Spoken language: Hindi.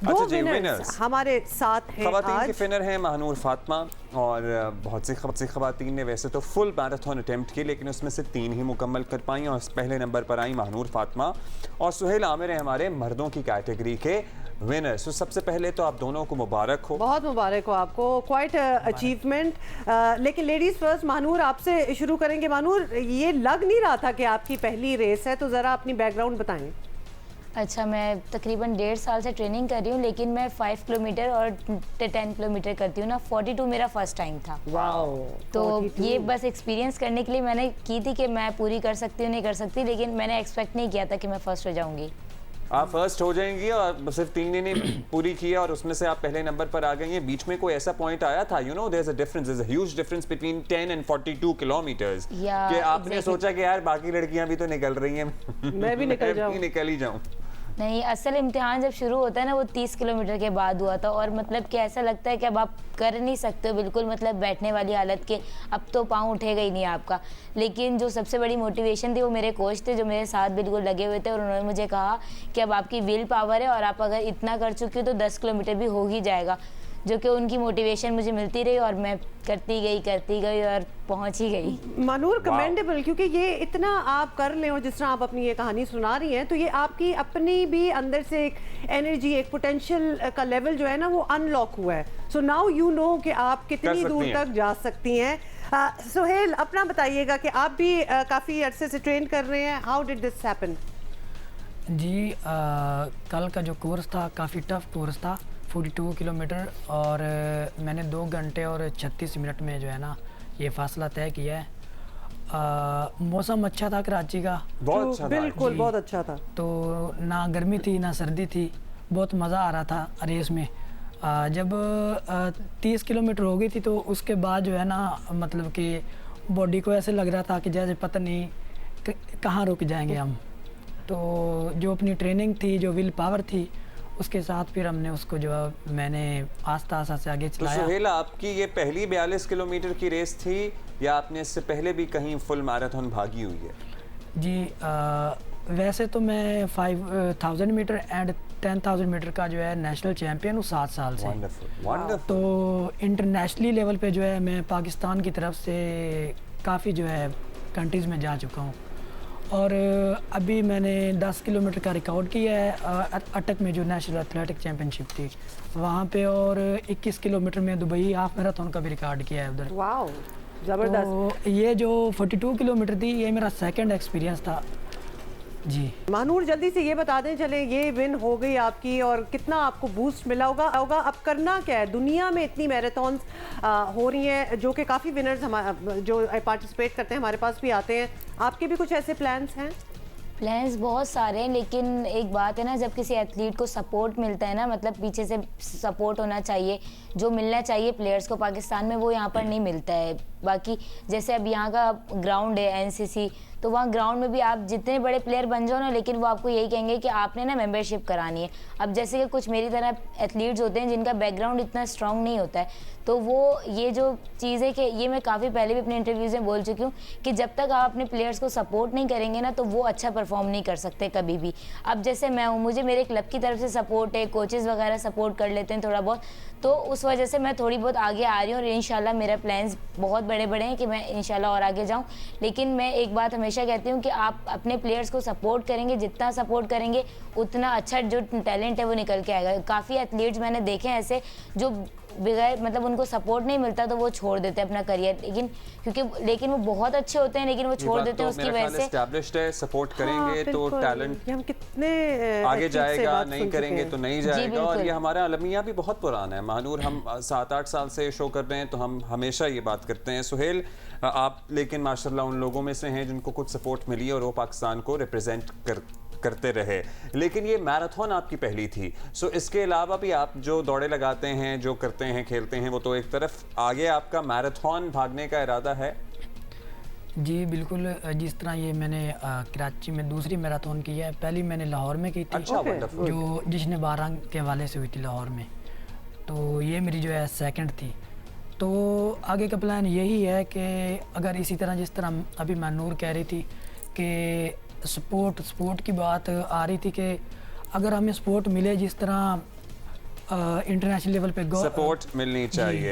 दो जी, विनर्स हमारे साथ हैं खवातीन के आज। फिनर हैं महानूर फातिमा और बहुत सी खवातीन ने वैसे तो फुल मैराथन अटेम्प्ट की, लेकिन उसमें से 3 ही मुकम्मल कर पाई और पहले नंबर पर आई महानूर फातिमा और सुहेल आमिर हैं हमारे मर्दों की कैटेगरी के विनर्स। तो सबसे पहले तो आप दोनों को मुबारक हो। बहुत मुबारक हो आपको, क्वाइट अचीवमेंट। लेकिन लेडीज फर्स्ट, महानूर आपसे शुरू करेंगे। महानूर, ये लग नहीं रहा था कि आपकी पहली रेस है, तो ज़रा अपनी बैकग्राउंड बताएं। अच्छा, मैं तकरीबन 1.5 साल से ट्रेनिंग कर रही हूँ, लेकिन मैं 5 किलोमीटर और 10 किलोमीटर करती हूँ ना। 42 मेरा फर्स्ट टाइम था। वाओ। तो 42। ये बस एक्सपीरियंस करने के लिए मैंने की थी कि मैं पूरी कर सकती हूँ नहीं कर सकती, लेकिन मैंने एक्सपेक्ट नहीं किया था कि मैं फर्स्ट हो जाऊँगी। आप फर्स्ट हो जाएंगी और सिर्फ 3 दिन ही पूरी किया और उसमें से आप पहले नंबर पर आ गई हैं। बीच में कोई ऐसा पॉइंट आया था, you know there is a difference, there is a huge difference between 10 and 42 kilometres, कि आपने सोचा कि यार बाकी लड़कियां भी तो निकल रही हैं, मैं भी निकल ही जाऊं? नहीं, असल इम्तिहान जब शुरू होता है ना, वो 30 किलोमीटर के बाद हुआ था और मतलब कि ऐसा लगता है कि अब आप कर नहीं सकते हो बिल्कुल, मतलब बैठने वाली हालत के, अब तो पाँव उठेगा ही नहीं आपका। लेकिन जो सबसे बड़ी मोटिवेशन थी वो मेरे कोच थे, जो मेरे साथ बिल्कुल लगे हुए थे और उन्होंने मुझे कहा कि अब आपकी विल पावर है और आप अगर इतना कर चुकी हो तो 10 किलोमीटर भी हो ही जाएगा। जो कि उनकी मोटिवेशन मुझे मिलती रही और मैं करती गई और पहुंच ही गई। मनूर, कमेंडेबल, क्योंकि ये इतना आप कर लें और जिस तरह आप अपनी ये कहानी सुना रही हैं, तो ये आपकी अपनी भी अंदर से एक एनर्जी, एक पोटेंशियल का लेवल जो है ना वो अनलॉक हुआ है। सो नाउ यू नो कि आप कितनी दूर तक जा सकती हैं। सुहेल, अपना बताइएगा कि आप भी काफ़ी अरसे से ट्रेन कर रहे हैं। How did this happen? जी, कल का जो कोर्स था काफ़ी टफ कोर्स था, 42 किलोमीटर, और मैंने 2 घंटे और 36 मिनट में जो है ना ये फासला तय किया है। मौसम अच्छा था कराची का, बहुत अच्छा था, बिल्कुल बहुत अच्छा था। तो ना गर्मी थी ना सर्दी थी, बहुत मज़ा आ रहा था रेस में। जब 30 किलोमीटर हो गई थी तो उसके बाद जो है ना मतलब कि बॉडी को ऐसे लग रहा था कि जैसे पता नहीं कहाँ रुक जाएंगे हम। तो जो अपनी ट्रेनिंग थी, जो विल पावर थी, उसके साथ फिर हमने उसको जो मैंने आस्ता आस्ता से आगे चलाया। तो सुहेल, आपकी ये पहली 42 किलोमीटर की रेस थी या आपने इससे पहले भी कहीं फुल मैराथन भागी हुई है? जी, वैसे तो मैं 5000 मीटर एंड 10,000 मीटर का जो है नेशनल चैम्पियन हूँ 7 साल से। वंडरफुल। तो इंटरनेशनली लेवल पे जो है मैं पाकिस्तान की तरफ से काफ़ी जो है कंट्रीज़ में जा चुका हूँ और अभी मैंने 10 किलोमीटर का रिकॉर्ड किया है अटक में, जो नेशनल एथलेटिक चैम्पियनशिप थी वहाँ पे, और 21 किलोमीटर में दुबई हाफ मैराथन का भी रिकॉर्ड किया है उधर। वाओ, ज़बरदस्त। तो ये जो 42 किलोमीटर थी ये मेरा सेकंड एक्सपीरियंस था। जी महानूर, जल्दी से ये बता दें, चले ये विन हो गई आपकी और कितना आपको बूस्ट मिला होगा। अब करना क्या है? दुनिया में इतनी मैराथन्स हो रही हैं जो कि काफ़ी विनर्स जो पार्टिसिपेट करते हैं हमारे पास भी आते हैं। आपके भी कुछ ऐसे प्लान्स हैं? प्लान्स बहुत सारे हैं, लेकिन एक बात है ना, जब किसी एथलीट को सपोर्ट मिलता है ना, मतलब पीछे से सपोर्ट होना चाहिए, जो मिलना चाहिए प्लेयर्स को पाकिस्तान में वो यहाँ पर नहीं मिलता है। बाकी जैसे अब यहाँ का ग्राउंड है एनसीसी, तो वहाँ ग्राउंड में भी आप जितने बड़े प्लेयर बन जाओ ना, लेकिन वो आपको यही कहेंगे कि आपने ना मेंबरशिप करानी है। अब जैसे कि कुछ मेरी तरह एथलीट्स होते हैं जिनका बैकग्राउंड इतना स्ट्रांग नहीं होता है, तो वो ये जो चीज़ है कि ये मैं काफ़ी पहले भी अपने इंटरव्यूज़ में बोल चुकी हूँ कि जब तक आप अपने प्लेयर्स को सपोर्ट नहीं करेंगे ना, तो वो अच्छा परफॉर्म नहीं कर सकते कभी भी। अब जैसे मैं हूँ, मुझे मेरे क्लब की तरफ से सपोर्ट है, कोचेज़ वगैरह सपोर्ट कर लेते हैं थोड़ा बहुत, तो उस वजह से मैं थोड़ी बहुत आगे आ रही हूँ और इंशाल्लाह मेरा प्लान्स बहुत बड़े बड़े हैं कि मैं इंशाल्लाह और आगे जाऊँ। लेकिन मैं एक बात हमेशा कहती हूँ कि आप अपने प्लेयर्स को सपोर्ट करेंगे, जितना सपोर्ट करेंगे उतना अच्छा जो टैलेंट है वो निकल के आएगा। काफ़ी एथलीट्स मैंने देखे हैं ऐसे जो बगैर मतलब उनको सपोर्ट नहीं मिलता तो वो छोड़ देते हैं अपना करियर, लेकिन वो बहुत अच्छे होते हैं, लेकिन वो छोड़ देते हैं उसकी वजह से। एस्टैब्लिश्ड है, सपोर्ट करेंगे तो टैलेंट हम कितने आगे जाएगा, नहीं करेंगे तो नहीं जाएगा। और ये हमारा अलमिया भी बहुत पुराना है महानूर, हम 7-8 साल से शो कर रहे हैं तो हम हमेशा ये बात करते हैं। सुहेल, आप लेकिन माशाल्लाह उन लोगों में से हैं जिनको कुछ सपोर्ट मिली और वो पाकिस्तान को रिप्रेजेंट करते रहे, लेकिन ये मैराथन आपकी पहली थी। सो इसके अलावा भी आप जो दौड़े लगाते हैं, जो करते हैं, खेलते हैं, वो तो एक तरफ, आगे आपका मैराथन भागने का इरादा है? जी बिल्कुल, जिस तरह ये मैंने कराची में दूसरी मैराथन की है, पहली मैंने लाहौर में की थी। अच्छा, जो जिसने 12 के हवाले से हुई थी लाहौर में, तो ये मेरी जो है सेकंड थी। तो आगे का प्लान यही है कि अगर इसी तरह जिस तरह अभी मनूर कह रही थी कि सपोर्ट की बात आ रही थी कि अगर हमें सपोर्ट मिले जिस तरह इंटरनेशनल लेवल पे सपोर्ट मिलनी चाहिए।